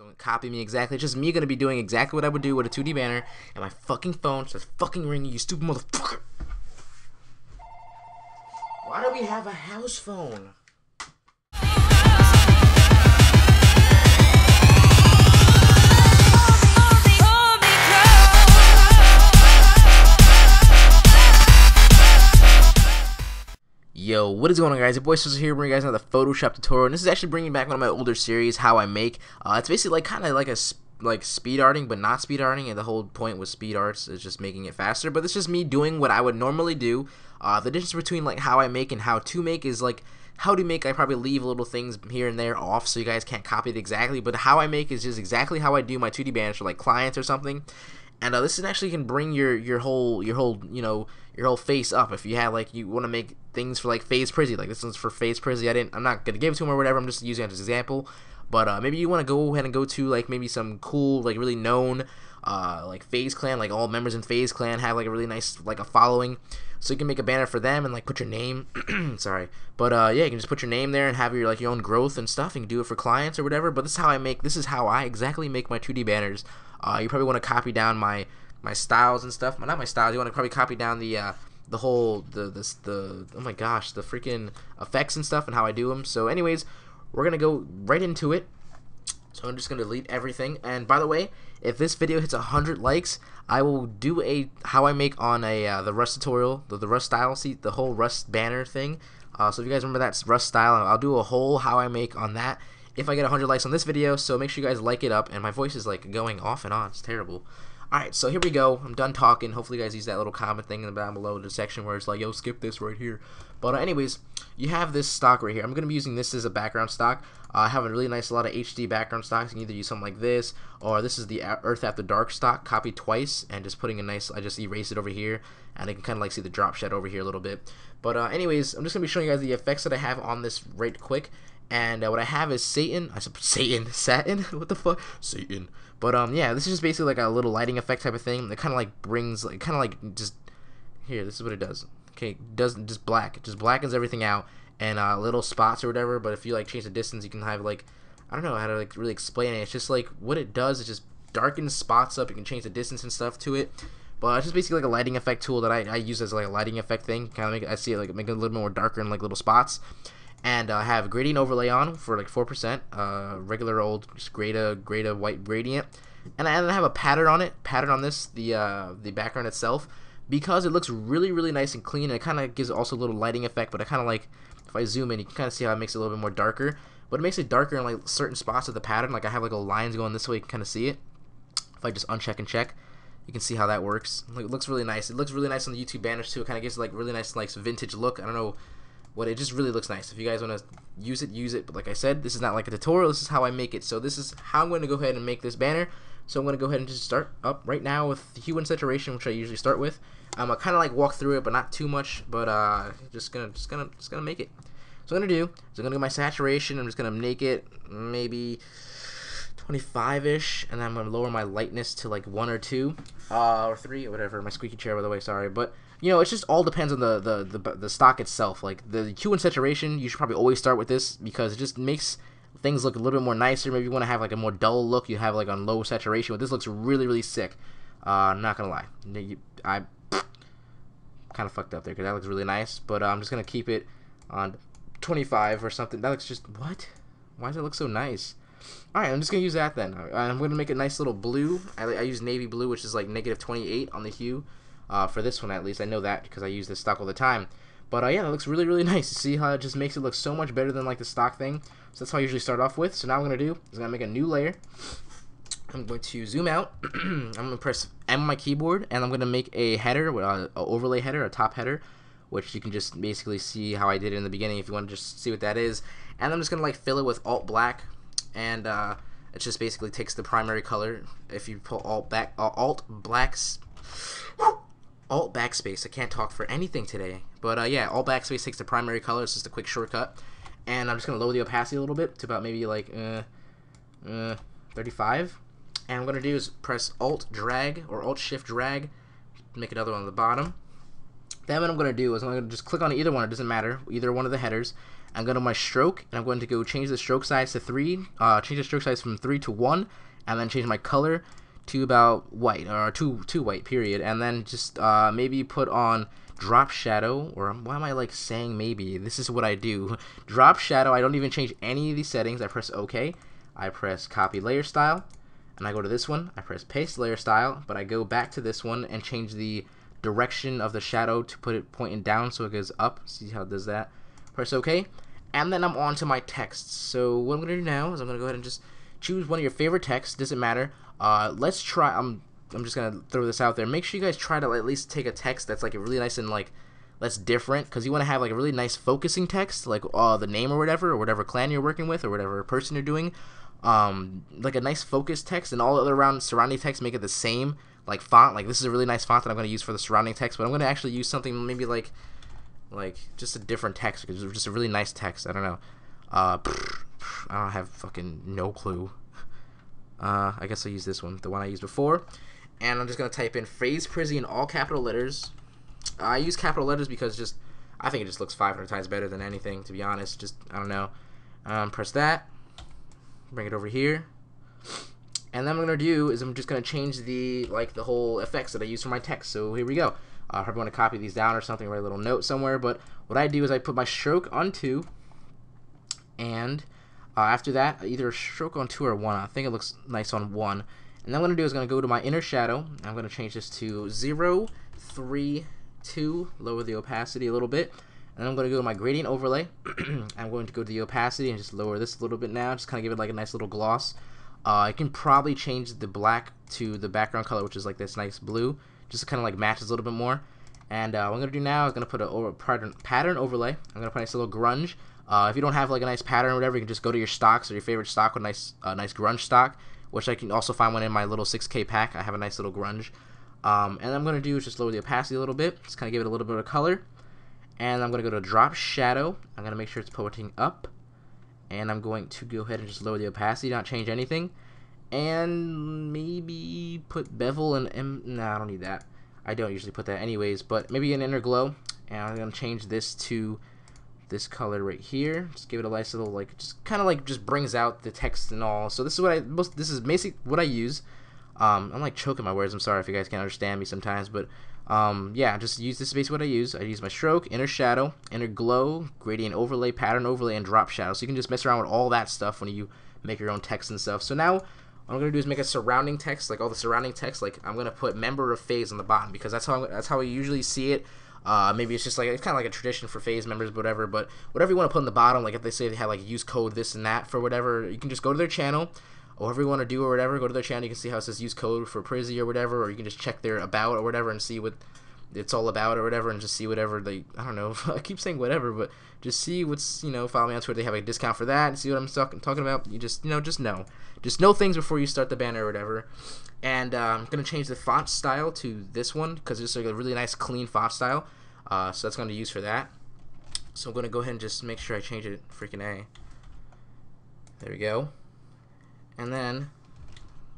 don't copy me exactly. It's just me gonna be doing exactly what I would do with a 2D banner, and my fucking phone starts fucking ringing, you stupid motherfucker. Why do we have a house phone? Yo, what is going on, guys? Your boy Seso here, bringing you guys another Photoshop tutorial, and this is actually bringing back one of my older series, How I Make. It's basically like kind of like a speed arting, but not speed arting, and the whole point with speed arts is just making it faster. But it's just me doing what I would normally do. The difference between like How I Make and How to Make is like How to Make, I probably leave little things here and there off so you guys can't copy it exactly. But How I Make is just exactly how I do my 2D banners for like clients or something. And this is actually can bring your whole face up if you have like you want to make things for like Phase Prizzy. Like this one's for Phase Prizzy. I'm not gonna give it to him or whatever. I'm just using it as an example. But maybe you want to go ahead and go to like maybe some cool like really known like Phase Clan, like all members in Phase Clan have like a really nice like a following. So you can make a banner for them and like put your name. Sorry, but yeah, you can just put your name there and have your like your own growth and stuff. You can do it for clients or whatever. But this is how I make. This is how I exactly make my 2D banners. You probably want to copy down my styles and stuff. Well, not my styles. You want to probably copy down the whole oh my gosh, the freaking effects and stuff and how I do them. So anyways, we're gonna go right into it. So I'm just gonna delete everything. And by the way, if this video hits 100 likes, I will do a How I Make on a the Rust tutorial, the Rust style, see the whole Rust banner thing. So if you guys remember that Rust style, I'll do a whole How I Make on that if I get 100 likes on this video. So make sure you guys like it up. And my voice is like going off and on. It's terrible. Alright, so here we go. I'm done talking. Hopefully you guys use that little comment thing down below the section where it's like, yo, skip this right here. But anyways, you have this stock right here. I'm going to be using this as a background stock. I have a really nice, a lot of HD background stocks. You can either use something like this, or this is the Earth After Dark stock, copied twice, and just putting a nice, I just erased it over here, and you can kind of like see the drop shed over here a little bit. But anyways, I'm just going to be showing you guys the effects that I have on this right quick. And what I have is Satin, what the fuck, Satan. But yeah, this is just basically like a little lighting effect type of thing. It kind of like brings, like, kind of like just here. This is what it does. Okay, it does just black. It just blackens everything out and little spots or whatever. But if you like change the distance, you can have like, I don't know how to like really explain it. It's just like what it does. It just darkens spots up. You can change the distance and stuff to it. But it's just basically like a lighting effect tool that I use as like a lighting effect thing. Kind of make it, I see it like make it a little more darker in like little spots. And I have gradient overlay on for like 4%, regular old just grade a white gradient, and I have a pattern on it, this the background itself, because it looks really nice and clean. And it kind of gives also a little lighting effect, but I kind of like, if I zoom in, you can kind of see how it makes it a little bit more darker. But it makes it darker in like certain spots of the pattern. Like I have like little lines going this way, you can kind of see it. If I just uncheck and check, you can see how that works. Like, it looks really nice. It looks really nice on the YouTube banners too. It kind of gives like really nice like vintage look. I don't know. What it just really looks nice. If you guys want to use it. But like I said, this is not like a tutorial. This is how I make it. So this is how I'm going to go ahead and make this banner. So I'm going to go ahead and just start up right now with Hue and Saturation, which I usually start with. I kind of like walk through it, but not too much. But just gonna make it. So I'm gonna do. So I'm gonna do my saturation. I'm just gonna make it maybe 25-ish, and then I'm gonna lower my lightness to like 1 or 2, or 3, or whatever. My squeaky chair, by the way. Sorry, but. You know, it just all depends on the stock itself. Like the Hue and Saturation, you should probably always start with this because it just makes things look a little bit more nicer. Maybe you want to have like a more dull look. You have like on low saturation. But this looks really sick. I'm not gonna lie, I kind of fucked up there because that looks really nice. But I'm just gonna keep it on 25 or something. That looks just what? Why does it look so nice? All right, I'm just gonna use that then. I'm gonna make a nice little blue. I use navy blue, which is like -28 on the hue. For this one at least, I know that because I use this stock all the time. But yeah, that looks really nice. You see how it just makes it look so much better than like the stock thing. So that's how I usually start off with. So now what I'm gonna do is I'm gonna make a new layer. I'm going to zoom out. I'm gonna press M on my keyboard, and I'm gonna make a header, an overlay header, a top header, which you can just basically see how I did it in the beginning if you want to just see what that is. And I'm just gonna like fill it with alt black, and it just basically takes the primary color. If you pull alt backspace. I can't talk for anything today. But yeah, alt backspace takes the primary color. It's just a quick shortcut. And I'm just going to lower the opacity a little bit to about maybe like 35. And what I'm going to do is press alt drag or alt shift drag. Make another one on the bottom. Then what I'm going to do is I'm going to just click on either one. It doesn't matter, either one of the headers. I'm going to my stroke, and I'm going to go change the stroke size to 3. Change the stroke size from 3 to 1, and then change my color to about white, or to white, period. And then just maybe put on drop shadow, or why am I like saying maybe? This is what I do. Drop shadow. I don't even change any of these settings. I press OK. I press copy layer style, and I go to this one. I press paste layer style, but I go back to this one and change the direction of the shadow to put it pointing down so it goes up. See how it does that? Press OK, and then I'm on to my text. So what I'm gonna do now is I'm gonna go ahead and just choose one of your favorite texts. Doesn't matter. Let's try. I'm just gonna throw this out there. Make sure you guys try to at least take a text that's like a really nice and like that's different, because you want to have like a really nice focusing text, like the name or whatever clan you're working with or whatever person you're doing. Like a nice focused text, and all other around surrounding text make it the same like font. Like this is a really nice font that I'm going to use for the surrounding text, but I'm going to actually use something maybe like just a different text, because it's just a really nice text. I don't know. I don't have fucking no clue. I guess I'll use this one, the one I used before, and I'm just going to type in Phase Prizzy in all capital letters. I use capital letters because just I think it just looks 500 times better than anything, to be honest. Just I don't know. Press that. Bring it over here, and then what I'm gonna do is I'm just gonna change the whole effects that I use for my text. So here we go. I probably want to copy these down or something, write a little note somewhere. But what I do is I put my stroke on 2, and after that, either a stroke on 2 or 1. I think it looks nice on 1. And then what I'm gonna do is gonna go to my inner shadow. I'm gonna change this to 0, 3, 2. Lower the opacity a little bit. And I'm going to go to my gradient overlay. I'm going to go to the opacity and just lower this a little bit now. Just kind of give it like a nice little gloss. I can probably change the black to the background color, which is like this nice blue, just to kind of like match a little bit more. And what I'm going to do now is going to put a pattern overlay. I'm going to put a nice little grunge. If you don't have like a nice pattern or whatever, you can just go to your stocks or your favorite stock with nice grunge stock, which I can also find one in my little 6K pack. I have a nice little grunge. And I'm going to do is just lower the opacity a little bit. Just kind of give it a little bit of color. And I'm going to go to drop shadow. I'm going to make sure it's pointing up. And I'm going to go ahead and just lower the opacity, not change anything. And maybe put bevel and nah, I don't need that. I don't usually put that anyways, but maybe an inner glow. And I'm going to change this to this color right here. Just give it a nice little like, just kind of like just brings out the text and all. So this is what this is basically what I use. I'm like choking my words. I'm sorry if you guys can't understand me sometimes, but yeah, just use this is basically what I use. I use my stroke, inner shadow, inner glow, gradient overlay, pattern overlay, and drop shadow. So you can just mess around with all that stuff when you make your own text and stuff. So now what I'm gonna do is make a surrounding text, like all the surrounding text. Like I'm gonna put member of phase on the bottom, because that's how I usually see it. Maybe it's just like it's kind of like a tradition for phase members, whatever. But whatever you want to put on the bottom, like if they say they have like use code this and that for whatever, you can just go to their channel. Or whatever you want to do or whatever, go to their channel. You can see how it says use code for Prizzy or whatever, or you can just check their about or whatever and see what it's all about or whatever, and just see whatever they, I don't know, I keep saying whatever, but just see what's, follow me on Twitter. They have a discount for that, and see what I'm talking about. You just, just know things before you start the banner or whatever. And I'm going to change the font style to this one, because it's like a really nice clean font style. So that's going to use for that. So I'm going to go ahead and just make sure I change it, freaking A. There we go. And then,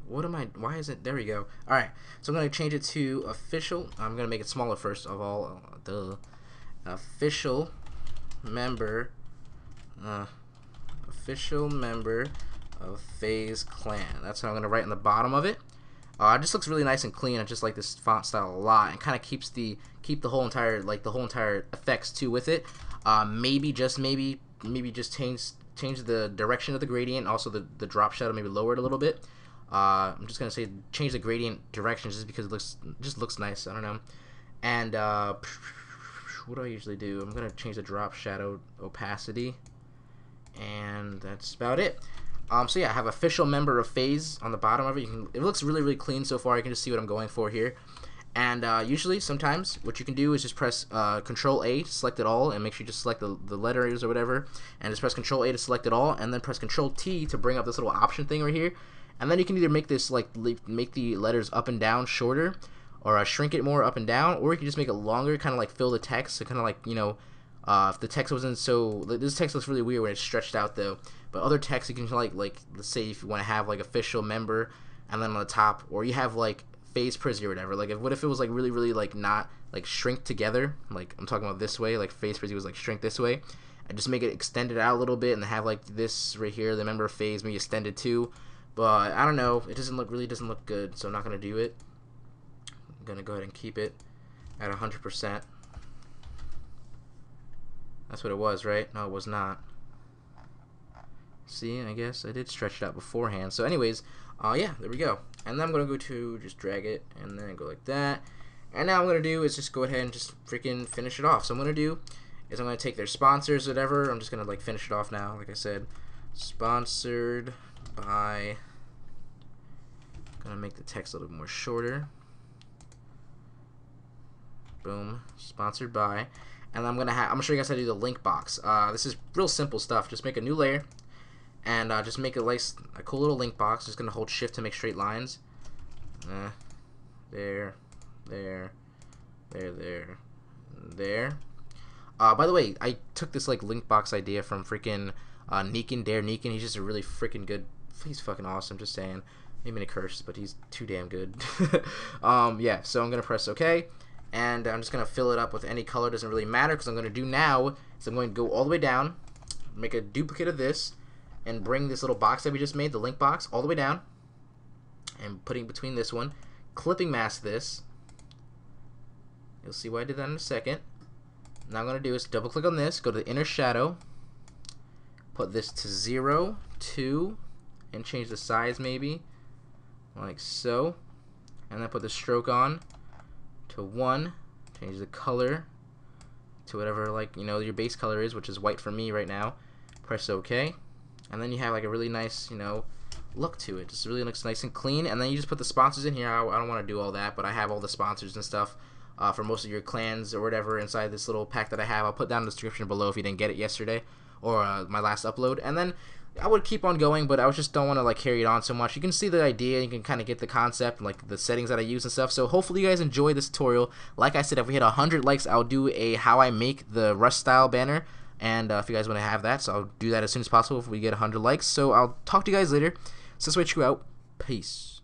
why is it, there we go. Alright, so I'm going to change it to official. I'm going to make it smaller first of all. Official member of Phase Clan. That's what I'm going to write on the bottom of it. It just looks really nice and clean. I just like this font style a lot, and kind of keep the whole entire effects too with it. Maybe just change the direction of the gradient, also the drop shadow, maybe lower it a little bit. I'm just gonna say change the gradient direction just because it just looks nice. I don't know. And what do I usually do? I'm gonna change the drop shadow opacity, and that's about it. So yeah, I have official member of phase on the bottom of it. It looks really clean so far. You can just see what I'm going for here. And usually, sometimes, what you can do is just press Control A to select it all, and make sure you just select the letters or whatever, and just press Control A to select it all, and then press Control T to bring up this little option thing right here. And then you can either make this make the letters up and down shorter, or shrink it more up and down, or you can just make it longer, kind of like fill the text. So kind of like if the text wasn't so, this text looks really weird when it's stretched out though. But other text you can like let's say if you want to have like official member, and then on the top, or you have like phase Prizzy or whatever. Like, what if it was like really like not like shrink together? Like I'm talking about this way, like phase Prizzy was like shrink this way, and just make it extended out a little bit and have like this right here, the member phase maybe extended too. But I don't know, it really doesn't look good, so I'm not gonna do it. I'm gonna go ahead and keep it at 100%. That's what it was, right? No, it was not. See, I guess I did stretch it out beforehand. So anyways, yeah, there we go. And then I'm going to go to just drag it and then go like that. And now what I'm going to do is just go ahead and just freaking finish it off. So what I'm going to do is I'm going to take their sponsors, whatever. I'm just going to like finish it off now. Like I said, sponsored by, I'm going to make the text a little bit more shorter. Boom, sponsored by. And I'm going to show you guys how to do the link box. This is real simple stuff. Just make a new layer. And just make a cool little link box. Just gonna hold shift to make straight lines. There. By the way, I took this like link box idea from freaking Neekin. He's just a really freaking good. He's fucking awesome. Just saying. Maybe a curse, but he's too damn good. Yeah. So I'm gonna press OK, and I'm just gonna fill it up with any color. Doesn't really matter because I'm gonna do now is I'm going to go all the way down, make a duplicate of this, and bring this little box that we just made, the link box, all the way down, and putting between this one, clipping mask this. You'll see why I did that in a second. Now I'm going to do is double click on this, go to the inner shadow, put this to 0, 2, and change the size maybe, like so, and then put the stroke on to 1, change the color to whatever like your base color is, which is white for me right now. Press OK. And then you have like a really nice, look to it. Just really looks nice and clean. And then you just put the sponsors in here. I don't want to do all that, but I have all the sponsors and stuff for most of your clans or whatever inside this little pack that I have. I'll put down in the description below if you didn't get it yesterday or my last upload. And then I would keep on going, but I just don't want to like carry it on so much. You can see the idea, you can kind of get the concept, like the settings that I use and stuff. So hopefully you guys enjoy this tutorial. Like I said, if we hit 100 likes, I'll do a how I make the Rust style banner. And if you guys want to have that, so I'll do that as soon as possible if we get 100 likes. So I'll talk to you guys later. Seso out. Peace.